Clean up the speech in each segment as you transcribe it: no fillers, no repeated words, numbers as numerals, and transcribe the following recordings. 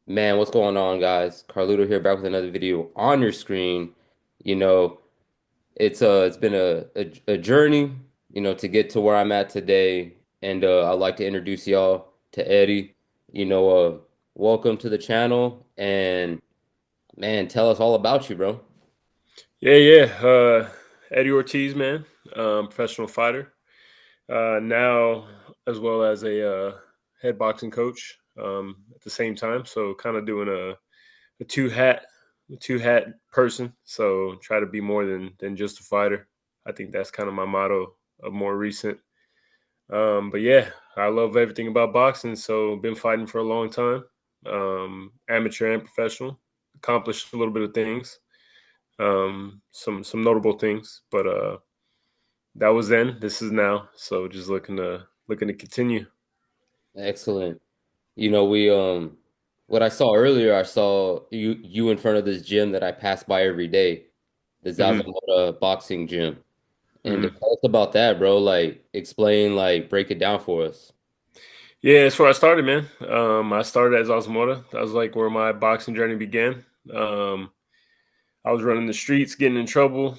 Man, what's going on, guys? Carluto here, back with another video on your screen. You know, it's been a journey, to get to where I'm at today, and I'd like to introduce y'all to Eddie. You know, welcome to the channel, and man, tell us all about you, bro. Yeah. Eddie Ortiz, man, professional fighter. Now, as well as a head boxing coach at the same time. So, kind of doing a two hat person. So, try to be more than just a fighter. I think that's kind of my motto of more recent. But yeah, I love everything about boxing. So, been fighting for a long time, amateur and professional. Accomplished a little bit of things, some notable things, but that was then. This is now. So just looking to continue. Excellent. What I saw earlier, I saw you in front of this gym that I pass by every day, the hmm Zazamoda boxing gym. And hmm tell us about that, bro. Like, explain, like, break it down for us. Yeah, that's where I started, man. I started as Osmoda. That was like where my boxing journey began. I was running the streets, getting in trouble.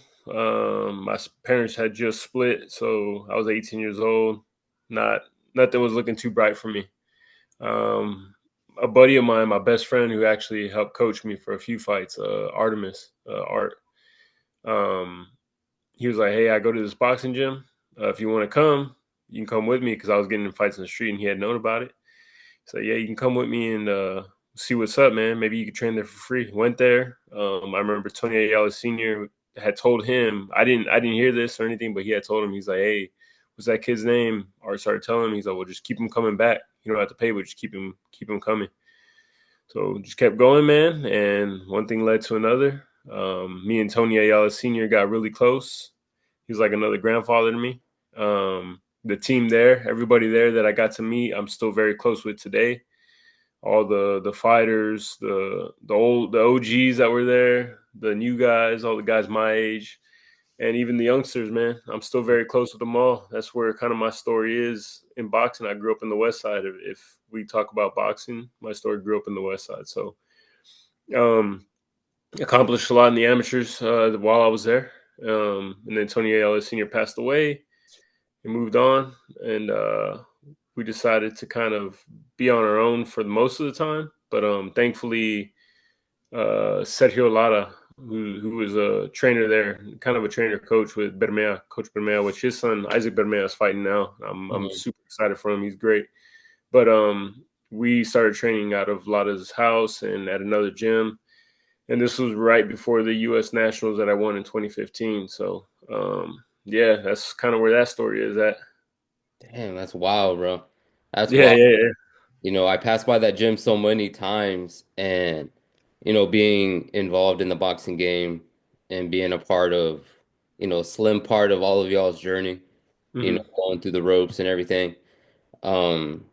Parents had just split, so I was 18 years old. Not Nothing was looking too bright for me. Um, a buddy of mine, my best friend, who actually helped coach me for a few fights, Artemis Art. Um, he was like, "Hey, I go to this boxing gym. If you want to come, you can come with me," because I was getting in fights in the street and he had known about it. So yeah, you can come with me and see what's up, man. Maybe you could train there for free. Went there. I remember Tony Ayala Senior had told him I didn't hear this or anything, but he had told him, he's like, "Hey, what's that kid's name?" Or started telling him, he's like, "Well, just keep him coming back. You don't have to pay, but just keep him coming." So just kept going, man. And one thing led to another. Me and Tony Ayala Senior got really close. He was like another grandfather to me. The team there, everybody there that I got to meet, I'm still very close with today. All the fighters, the OGs that were there, the new guys, all the guys my age, and even the youngsters, man. I'm still very close with them all. That's where kind of my story is in boxing. I grew up in the West Side. If we talk about boxing, my story grew up in the West Side. So um, accomplished a lot in the amateurs while I was there. And then Tony Ayala Sr. passed away and moved on. And we decided to kind of be on our own for the most of the time. But thankfully, Sergio Lara, who was a trainer there, kind of a trainer coach with Bermea, Coach Bermea, which his son Isaac Bermea is fighting now. I'm Mhm. super excited for him. He's great. But we started training out of Lara's house and at another gym, and this was right before the U.S. Nationals that I won in 2015. So yeah, that's kind of where that story is at. Damn, that's wild, bro. That's Yeah, wild. yeah, yeah. I passed by that gym so many times, and being involved in the boxing game and being a part of, slim part of all of y'all's journey, hmm going through the ropes and everything. Um,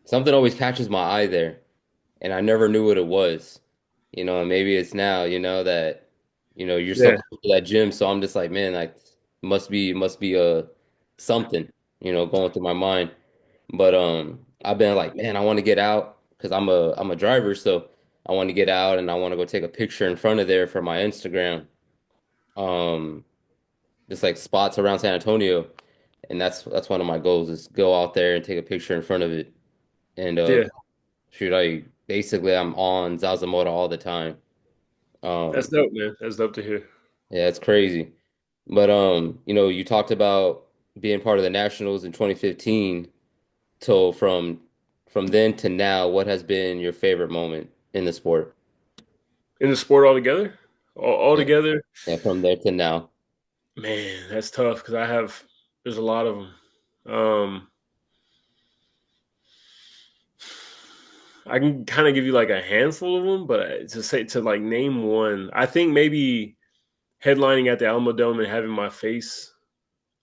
Something always catches my eye there, and I never knew what it was. And maybe it's now, that, you're so Yeah. close to that gym. So I'm just like, man, like must be a something, going through my mind. But I've been like, man, I want to get out because I'm a driver, so I want to get out and I want to go take a picture in front of there for my Instagram. Um, just like spots around San Antonio, and that's one of my goals is go out there and take a picture in front of it. And Yeah. shoot, I'm on Zazamoto all the time. That's Um, dope, man. That's dope to hear. yeah, it's crazy. But you talked about being part of the Nationals in 2015. So from then to now, what has been your favorite moment in the sport? In the sport altogether, all Yeah, together, yeah, from there to now. man, that's tough because there's a lot of them. Um, I can kind of give you like a handful of them, but to like name one, I think maybe headlining at the Alamo Dome and having my face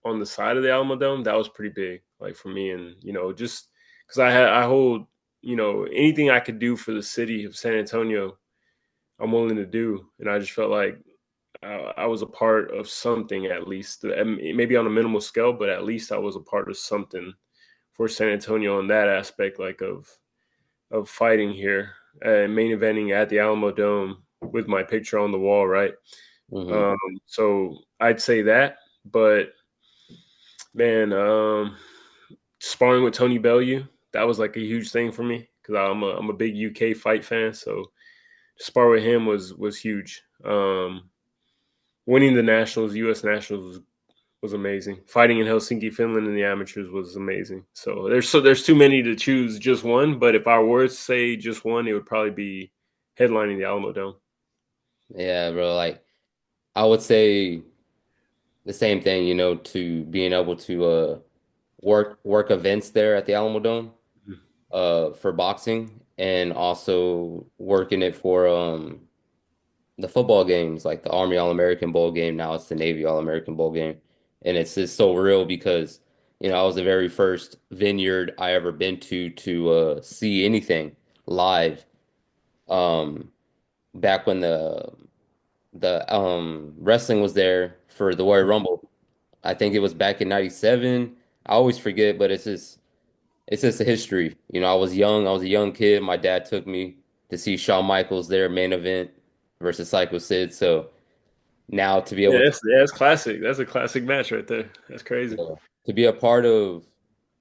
on the side of the Alamo Dome, that was pretty big, like for me, and just because I hold anything I could do for the city of San Antonio, I'm willing to do, and I just felt like I was a part of something at least, maybe on a minimal scale, but at least I was a part of something for San Antonio in that aspect, like of fighting here. main eventing at the Alamo Dome with my picture on the wall, right? Hmm. Um, so I'd say that, but man, sparring with Tony Bellew, that was like a huge thing for me because I'm a big UK fight fan. So to spar with him was huge. Winning the nationals, U.S. nationals was amazing. Fighting in Helsinki, Finland, in the amateurs was amazing. So there's too many to choose just one. But if I were to say just one, it would probably be headlining the Alamo Dome. Yeah, bro. Like I would say the same thing, to being able to work events there at the Alamo Dome for boxing and also working it for the football games, like the Army All-American Bowl game. Now it's the Navy All-American Bowl game. And it's just so real because, I was the very first vineyard I ever been to see anything live. Um, Back when the wrestling was there for the Royal Rumble. I think it was back in '97. I always forget, but it's just a history. I was young. I was a young kid. My dad took me to see Shawn Michaels there, main event versus Psycho Sid. So now to be able to Yeah, that's classic. That's a classic match right there. That's crazy. to be a part of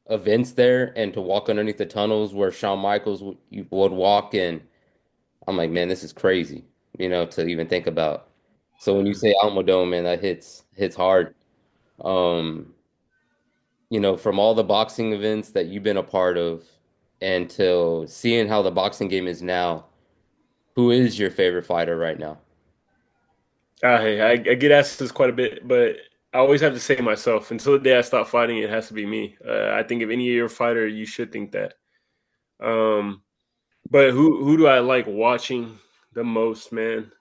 events there and to walk underneath the tunnels where Shawn Michaels would walk, and I'm like, man, this is crazy. To even think about. So when you say Alamo Dome, man, that hits hard. Um, from all the boxing events that you've been a part of and till seeing how the boxing game is now, who is your favorite fighter right now? I get asked this quite a bit, but I always have to say myself until the day I stop fighting, it has to be me. I think if any of your fighter, you should think that. Um, but who do I like watching the most, man?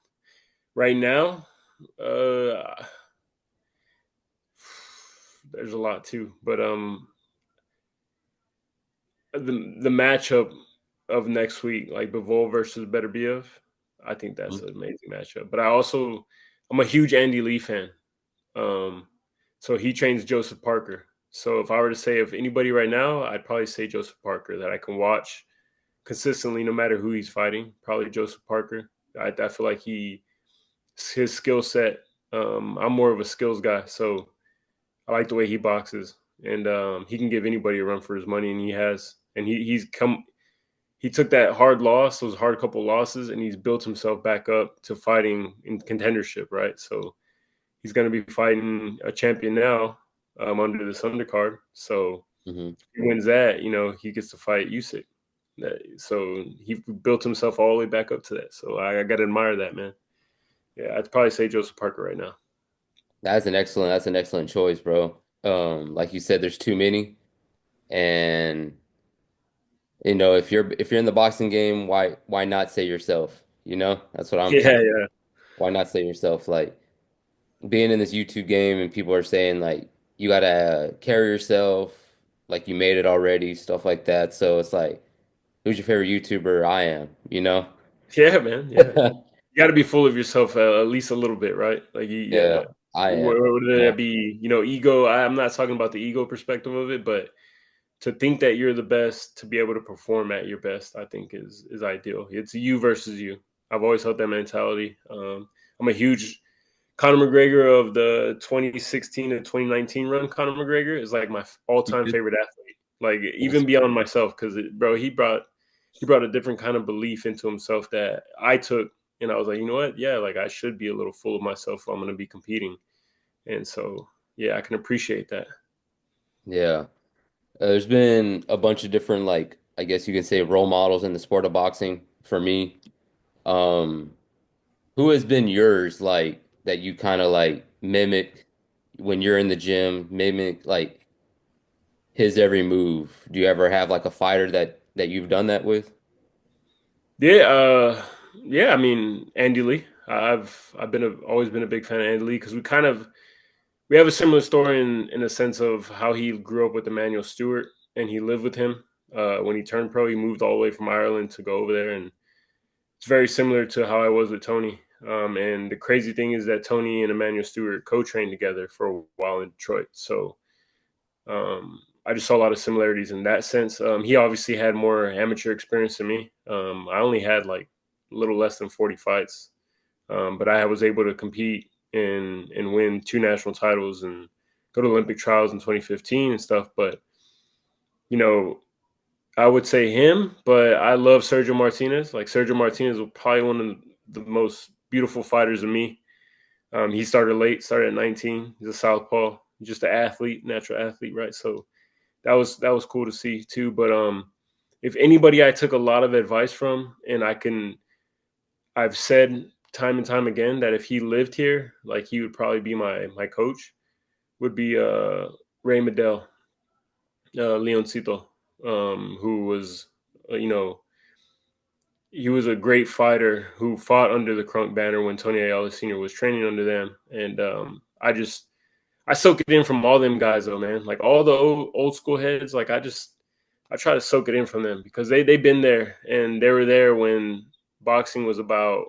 Right now, uh, there's a lot too, but the matchup of next week, like Bivol versus Beterbiev, I think that's Mhm. an amazing matchup. But I'm a huge Andy Lee fan. Um, so he trains Joseph Parker. So if I were to say if anybody right now, I'd probably say Joseph Parker that I can watch consistently, no matter who he's fighting. Probably Joseph Parker. I feel like his skill set. I'm more of a skills guy, so I like the way he boxes, and he can give anybody a run for his money, and he has. And he's come. He took that hard loss, those hard couple losses, and he's built himself back up to fighting in contendership, right? So he's going to be fighting a champion now under this undercard. So Mhm. if he wins that, he gets to fight Usyk. So he built himself all the way back up to that. So I got to admire that, man. Yeah, I'd probably say Joseph Parker right now. That's an excellent choice, bro. Like you said, there's too many, and if you're in the boxing game, why not say yourself? That's what I'm kind Yeah, of. yeah, Why not say yourself? Like being in this YouTube game, and people are saying like you gotta carry yourself, like you made it already, stuff like that. So it's like, who's your favorite YouTuber? I am. yeah, man. Yeah, you got to be full of yourself at least a little bit, right? Like, Yeah, yeah, I am. whether Yeah. that be ego. I'm not talking about the ego perspective of it, but to think that you're the best to be able to perform at your best, I think is ideal. It's you versus you. I've always held that mentality. I'm a huge Conor McGregor of the 2016 to 2019 run. Conor McGregor is like my all-time favorite athlete. Like even beyond myself, because bro, he brought a different kind of belief into himself that I took, and I was like, you know what? Yeah, like I should be a little full of myself if I'm going to be competing. And so, yeah, I can appreciate that. Yeah. There's been a bunch of different, like, I guess you can say role models in the sport of boxing for me. Um, who has been yours, like, that you kind of like mimic when you're in the gym, mimic like his every move? Do you ever have like a fighter that you've done that with? Yeah, yeah. I mean, Andy Lee. I've always been a big fan of Andy Lee because we have a similar story in a sense of how he grew up with Emmanuel Stewart and he lived with him. When he turned pro, he moved all the way from Ireland to go over there, and it's very similar to how I was with Tony. And the crazy thing is that Tony and Emmanuel Stewart co-trained together for a while in Detroit. So I just saw a lot of similarities in that sense. He obviously had more amateur experience than me. I only had like a little less than 40 fights, but I was able to compete and win 2 national titles and go to Olympic trials in 2015 and stuff. But you know, I would say him, but I love Sergio Martinez. Like Sergio Martinez was probably one of the most beautiful fighters of me. He started late, started at 19. He's a southpaw, just an athlete, natural athlete, right? So that was cool to see too. But if anybody I took a lot of advice from, and I've said time and time again that if he lived here, like he would probably be my coach, would be Ray Medell, Leoncito, who was you know he was a great fighter who fought under the Crunk banner when Tony Ayala Sr. was training under them, and I soak it in from all them guys though, man. Like all the old school heads, like I try to soak it in from them because they've been there and they were there when boxing was about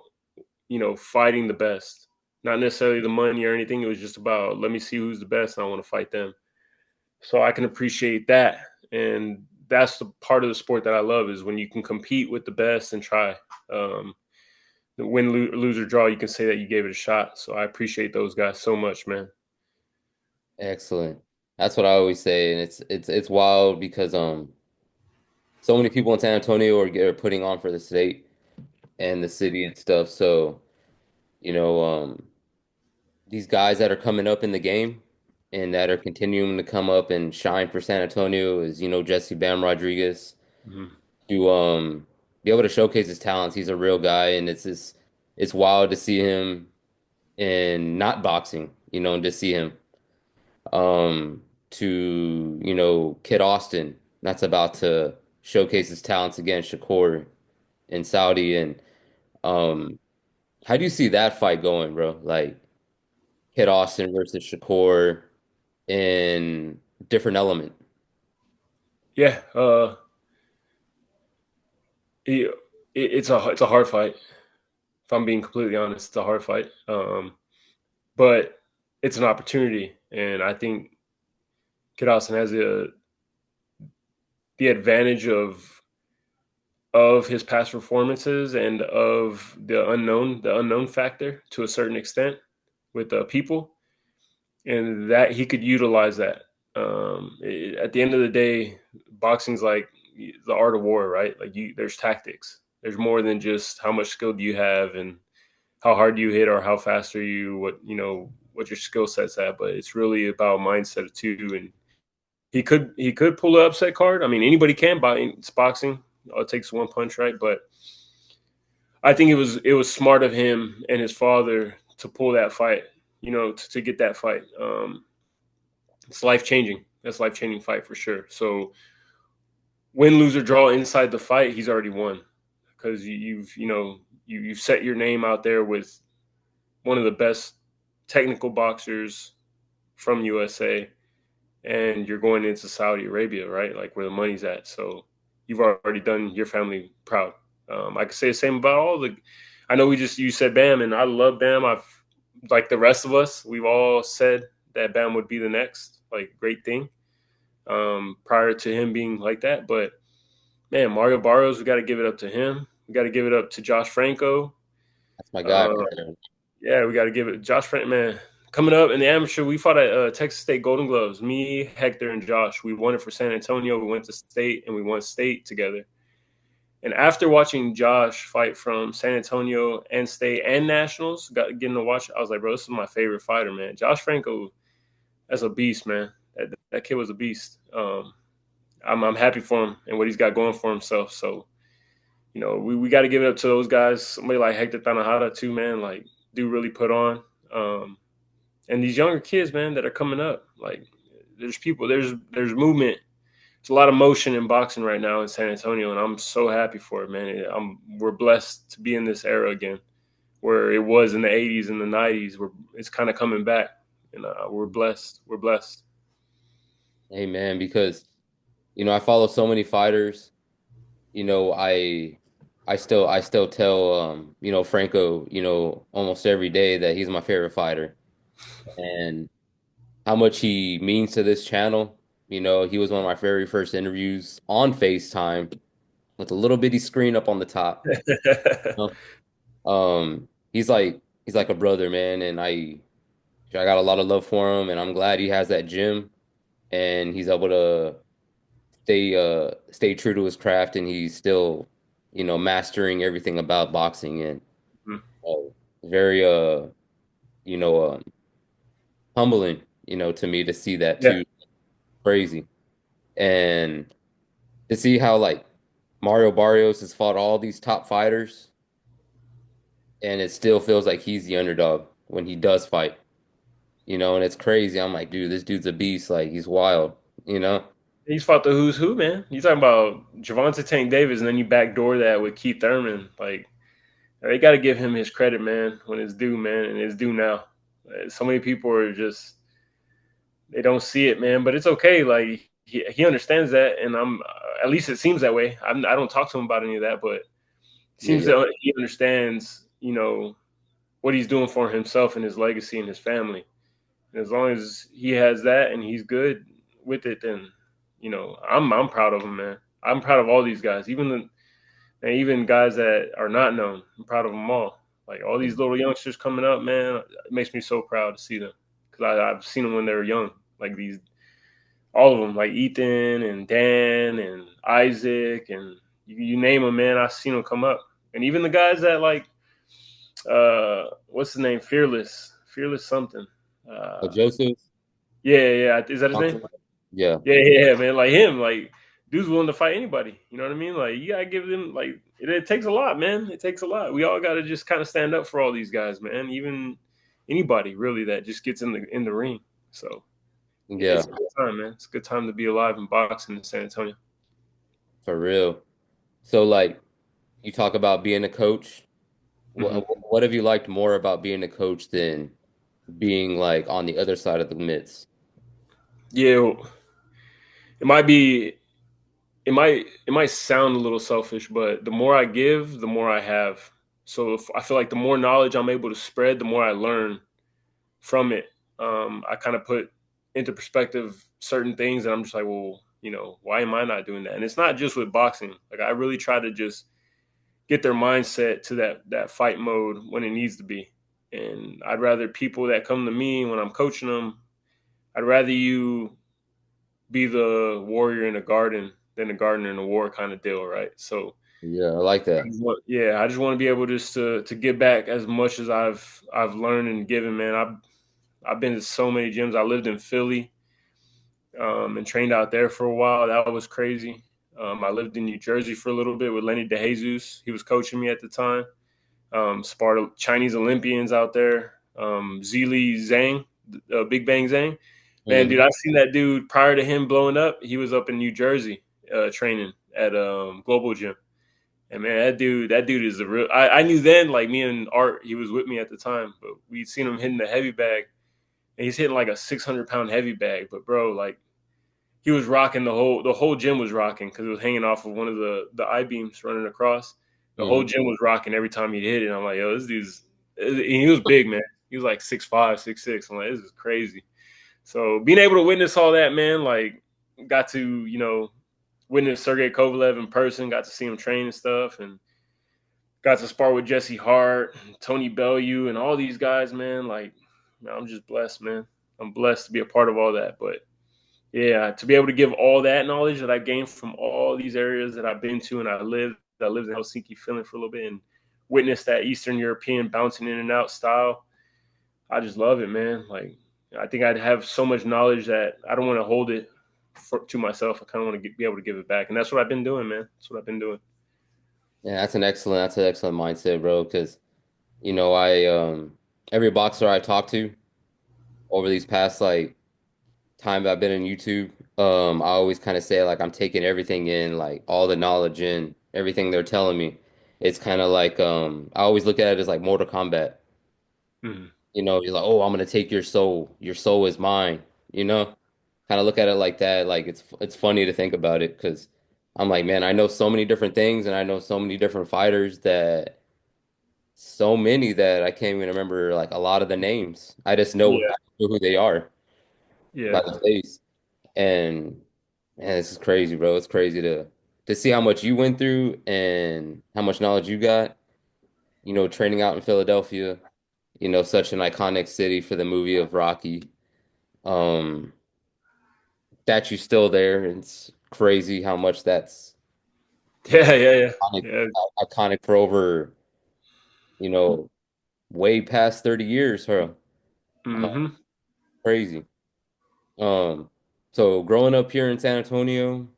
fighting the best, not necessarily the money or anything. It was just about let me see who's the best and I want to fight them. So I can appreciate that, and that's the part of the sport that I love is when you can compete with the best and try. Um, win, lose or draw, you can say that you gave it a shot. So I appreciate those guys so much, man. Excellent. That's what I always say, and it's wild because so many people in San Antonio are putting on for the state and the city and stuff. So, you know, these guys that are coming up in the game and that are continuing to come up and shine for San Antonio is, Jesse Bam Rodriguez Mhm. to be able to showcase his talents. He's a real guy, and it's wild to see him in not boxing, and to see him to, Kid Austin that's about to showcase his talents against Shakur in Saudi. And um how do you see that fight going, bro? Like Kid Austin versus Shakur in different element. Yeah, it, it's a hard fight. If I'm being completely honest, it's a hard fight. But it's an opportunity, and I think Kid Austin has the advantage of his past performances and of the unknown factor to a certain extent with people, and that he could utilize that. At the end of the day, boxing's like the art of war, right? Like there's tactics. There's more than just how much skill do you have and how hard do you hit or how fast are you, what your skill set's at, but it's really about mindset too. And he could pull an upset card. I mean, anybody can. It's boxing. All it takes one punch, right? But I think it was smart of him and his father to pull that fight. To get that fight. It's life changing. That's life changing fight for sure. So win, lose or draw inside the fight, he's already won because you've set your name out there with one of the best technical boxers from USA, and you're going into Saudi Arabia, right? Like where the money's at. So you've already done your family proud. I could say the same about all the. I know you said Bam, and I love Bam. I've like the rest of us, we've all said that Bam would be the next like great thing prior to him being like that. But man, Mario Barrios, we got to give it up to him. We got to give it up to Josh Franco. That's my guy Uh, right there. yeah, we got to give it Josh Franco, man. Coming up in the amateur, we fought at Texas State Golden Gloves. Me, Hector, and Josh. We won it for San Antonio. We went to state and we won state together. And after watching Josh fight from San Antonio and state and nationals, getting to watch, I was like, bro, this is my favorite fighter, man. Josh Franco, that's a beast, man. That kid was a beast. I'm happy for him and what he's got going for himself. So, we got to give it up to those guys. Somebody like Hector Tanahara too, man. Like, do really put on. And these younger kids, man, that are coming up. Like, there's movement. There's a lot of motion in boxing right now in San Antonio, and I'm so happy for it, man. We're blessed to be in this era again, where it was in the '80s and the '90s. It's kind of coming back, and we're blessed. We're blessed. Hey man, because I follow so many fighters. You know, I still tell Franco, almost every day that he's my favorite fighter and how much he means to this channel. You know, he was one of my very first interviews on FaceTime with a little bitty screen up on the top. You know? He's like a brother, man, and I got a lot of love for him, and I'm glad he has that gym and he's able to stay true to his craft, and he's still, you know, mastering everything about boxing and uh, very you know humbling, you know, to me to see that Yeah, too. Crazy. And to see how like Mario Barrios has fought all these top fighters and it still feels like he's the underdog when he does fight, you know, and it's crazy. I'm like, dude, this dude's a beast. Like he's wild, you know? he's fought the who's who, man. You talking about Javante Tank Davis, and then you backdoor that with Keith Thurman. Like they got to give him his credit, man, when it's due, man, and it's due now. So many people are just they don't see it, man, but it's okay. Like he understands that, and I'm at least it seems that way. I don't talk to him about any of that, but it seems Yeah, that he understands, what he's doing for himself and his legacy and his family. And as long as he has that and he's good with it, then I'm proud of him, man. I'm proud of all these guys, and even guys that are not known. I'm proud of them all. Like all these little youngsters coming up, man. It makes me so proud to see them because I've seen them when they were young. Like all of them, like Ethan and Dan and Isaac and you name them, man. I've seen them come up, and even the guys that like, what's his name, Fearless something. but Uh, Joseph yeah, is that his name? Johnson, yeah, Yeah, man. Like him, like dude's willing to fight anybody. You know what I mean? Like you gotta give them like it takes a lot, man. It takes a lot. We all gotta just kind of stand up for all these guys, man. Even anybody really that just gets in the ring. So yeah, it's a good time, man. It's a good time to be alive in boxing in San Antonio. for real. So like you talk about being a coach. Hmm. What have you liked more about being a coach than being like on the other side of the midst? Yeah, it might be. It might sound a little selfish, but the more I give, the more I have. So if I feel like the more knowledge I'm able to spread, the more I learn from it. I kind of put into perspective certain things, and I'm just like, well, why am I not doing that? And it's not just with boxing. Like I really try to just get their mindset to that fight mode when it needs to be. And I'd rather people that come to me when I'm coaching them, I'd rather you be the warrior in the garden than the gardener in the war kind of deal, right? So Yeah, I like that. I just want to be able just to give back as much as I've learned and given, man. I've been to so many gyms. I lived in Philly, and trained out there for a while. That was crazy. I lived in New Jersey for a little bit with Lenny DeJesus. He was coaching me at the time. Sparta Chinese Olympians out there. Zili Zhang, Big Bang Zhang. Man, dude, Hmm. I've seen that dude prior to him blowing up. He was up in New Jersey training at Global Gym. And man, that dude is a real. I knew then, like me and Art, he was with me at the time, but we'd seen him hitting the heavy bag, and he's hitting like a 600-pound heavy bag. But bro, like he was rocking the whole gym was rocking because it was hanging off of one of the I beams running across. The whole Hmm. gym was rocking every time he hit it. I'm like, yo, this dude's. And he was big, man. He was like 6'5", 6'6". I'm like, this is crazy. So being able to witness all that, man, like got to witness Sergey Kovalev in person, got to see him train and stuff, and got to spar with Jesse Hart, Tony Bellew, and all these guys, man. Like, man, I'm just blessed, man. I'm blessed to be a part of all that. But yeah, to be able to give all that knowledge that I gained from all these areas that I've been to and I lived in Helsinki, Finland for a little bit and witnessed that Eastern European bouncing in and out style. I just love it, man. Like, I think I'd have so much knowledge that I don't want to hold it to myself. I kind of want to be able to give it back. And that's what I've been doing, man. That's what I've been doing. Yeah, that's an excellent mindset, bro. Because you know, I every boxer I talk to over these past like time I've been in YouTube, I always kind of say like I'm taking everything in, like all the knowledge in, everything they're telling me. It's kind of like I always look at it as like Mortal Kombat. Mm-hmm. You know, you're like, oh, I'm gonna take your soul. Your soul is mine. You know, kind of look at it like that. Like it's funny to think about it because I'm like, man, I know so many different things and I know so many different fighters that so many that I can't even remember like a lot of the names. I just know Yeah. who they are by Yeah. the face. And man, this is crazy, bro. It's crazy to see how much you went through and how much knowledge you got, training out in Philadelphia, such an iconic city for the movie of Rocky. Um, that you still there. It's crazy how much that's Yeah, yeah, yeah, iconic, yeah. iconic for over, you know, way past 30 years, huh? Uh, Hmm. crazy. Um, so growing up here in San Antonio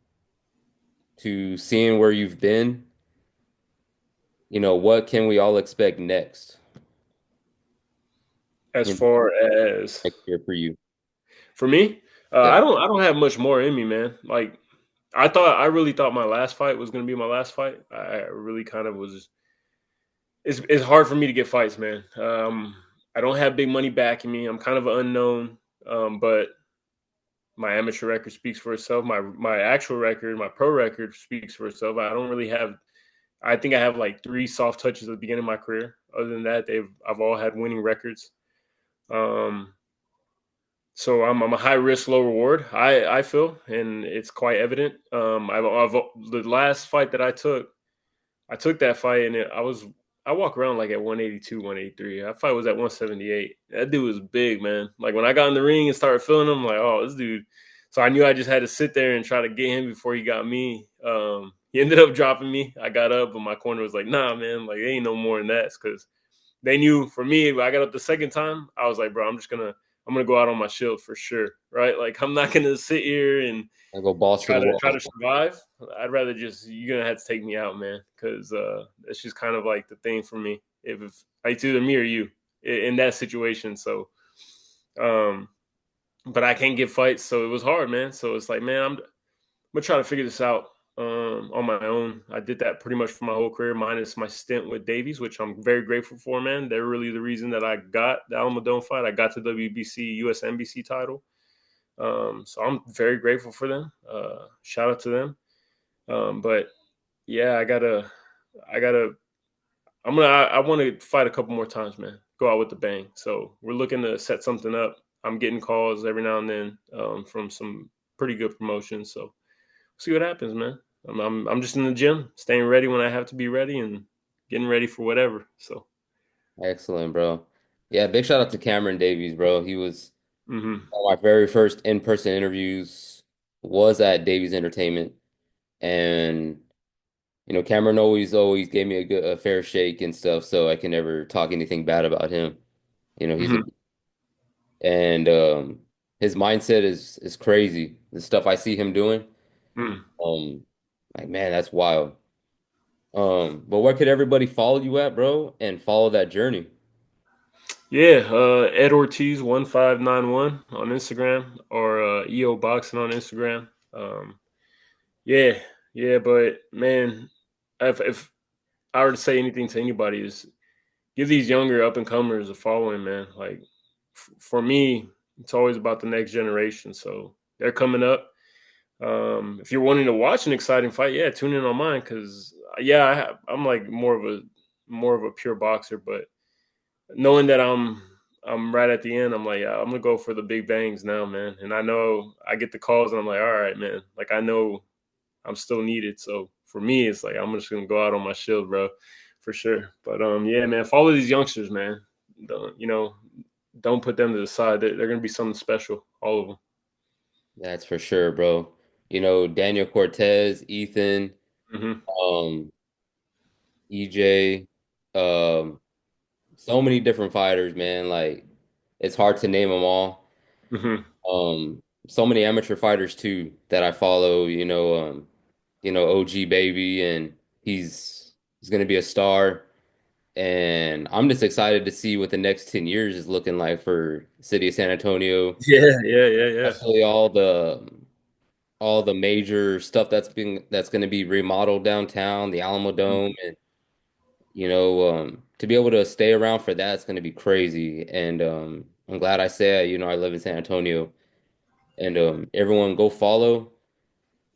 to seeing where you've been, what can we all expect next? As You know, far as next year for you. for me, Yeah. I don't have much more in me, man. Like I really thought my last fight was gonna be my last fight. I really kind of was. It's hard for me to get fights, man. I don't have big money backing me. I'm kind of an unknown, but my amateur record speaks for itself. My actual record, my pro record speaks for itself. I don't really have. I think I have like three soft touches at the beginning of my career. Other than that, I've all had winning records. Um, so I'm a high risk, low reward. I feel, and it's quite evident. I've the last fight that I took that fight, and I walk around like at 182, 183. That fight was at 178. That dude was big, man. Like when I got in the ring and started feeling him, I'm like, oh, this dude. So I knew I just had to sit there and try to get him before he got me. He ended up dropping me. I got up, but my corner was like, nah, man, like there ain't no more than that, because they knew for me, when I got up the second time, I was like, bro, I'm gonna go out on my shield for sure, right? Like I'm not gonna sit here and I go balls to the try to wall. survive. I'd rather just you're gonna have to take me out, man, because it's just kind of like the thing for me. If it's either me or you in that situation, so um, but I can't get fights, so it was hard, man. So it's like, man, I'm gonna try to figure this out on my own. I did that pretty much for my whole career, minus my stint with Davies, which I'm very grateful for, man. They're really the reason that I got the Alamo Dome fight. I got the WBC US NBC title. So I'm very grateful for them. Shout out to them. But yeah, I want to fight a couple more times, man. Go out with the bang. So we're looking to set something up. I'm getting calls every now and then from some pretty good promotions. So see what happens, man. I'm just in the gym, staying ready when I have to be ready, and getting ready for whatever. So, Excellent, bro. Yeah, big shout out to Cameron Davies, bro. He was hmm one of my very first in-person interviews was at Davies Entertainment. And Cameron always gave me a fair shake and stuff, so I can never talk anything bad about him. He's a hmm and his mindset is crazy. The stuff I see him doing, hmm um, like man, that's wild. But where could everybody follow you at, bro, and follow that journey? yeah, Ed Ortiz 1591 on Instagram, or EO Boxing on Instagram. Yeah, yeah, but man, if I were to say anything to anybody, is give these younger up and comers a following, man. Like for me, it's always about the next generation. So they're coming up. If you're wanting to watch an exciting fight, yeah, tune in on mine, because yeah, I'm like more of a pure boxer, but knowing that I'm right at the end, I'm like, yeah, I'm gonna go for the big bangs now, man. And I know I get the calls, and I'm like, all right, man. Like I know I'm still needed. So for me, it's like I'm just gonna go out on my shield, bro, for sure. But yeah, man, follow these youngsters, man. Don't put them to the side. They're gonna be something special, all of them. That's for sure, bro. Daniel Cortez, Ethan, Hmm. um, EJ, so many different fighters, man. Like it's hard to name them all. Hmm. So many amateur fighters too that I follow, OG baby, and he's gonna be a star. And I'm just excited to see what the next 10 years is looking like for city of San Antonio, Yeah, yeah, yeah, yeah. especially all the major stuff that's gonna be remodeled downtown, the Alamo Dome, and to be able to stay around for that's gonna be crazy. And I'm glad I said, I live in San Antonio. And everyone go follow,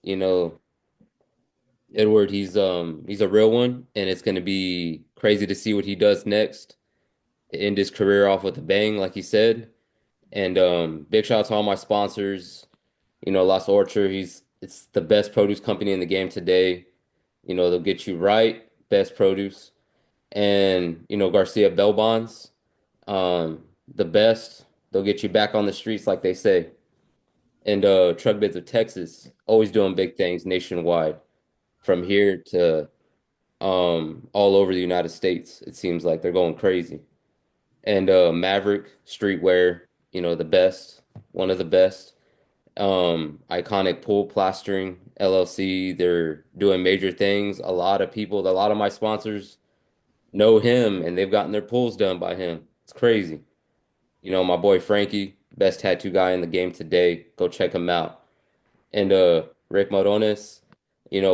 you know, Edward, he's a real one, and it's gonna be crazy to see what he does next to end his career off with a bang, like he said. And big shout out to all my sponsors. Las Orchard, it's the best produce company in the game today. They'll get you right, best produce. And, Garcia Bell Bonds, the best. They'll get you back on the streets, like they say. And Truck Bids of Texas, always doing big things nationwide, from here to all over the United States. It seems like they're going crazy. And Maverick Streetwear, the best, one of the best. Iconic Pool Plastering LLC, they're doing major things. A lot of my sponsors know him and they've gotten their pools done by him. It's crazy. My boy Frankie, best tattoo guy in the game today. Go check him out. And Rick Morones,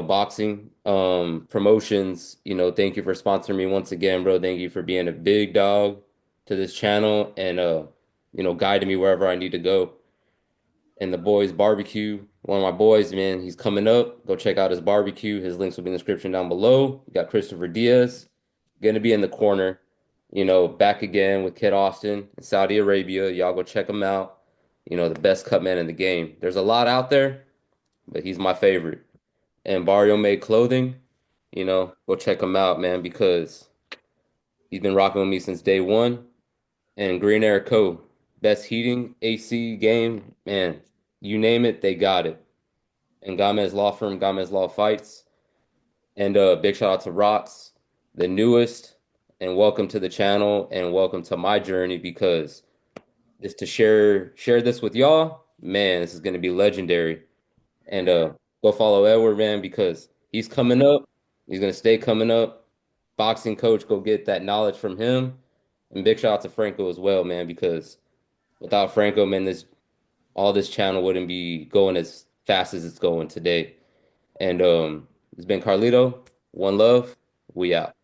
boxing, promotions, thank you for sponsoring me once again, bro. Thank you for being a big dog to this channel and guiding me wherever I need to go. And the Boyz BBQ, one of my boys, man, he's coming up. Go check out his barbecue. His links will be in the description down below. We got Christopher Diaz, gonna be in the corner, back again with Kid Austin in Saudi Arabia. Y'all go check him out. The best cut man in the game. There's a lot out there, but he's my favorite. And Barrio Made Clothing, go check him out, man, because he's been rocking with me since day one. And Green Air Co. Best heating, AC game, man, you name it, they got it. And Gámez Law Firm, Gámez Law Fights. And big shout out to Rocks, the newest, and welcome to the channel and welcome to my journey because just to share this with y'all, man, this is gonna be legendary. And go follow Edward, man, because he's coming up. He's gonna stay coming up. Boxing coach, go get that knowledge from him. And big shout out to Franco as well, man, because without Franco, man, this channel wouldn't be going as fast as it's going today. And it's been Carlito. One love. We out.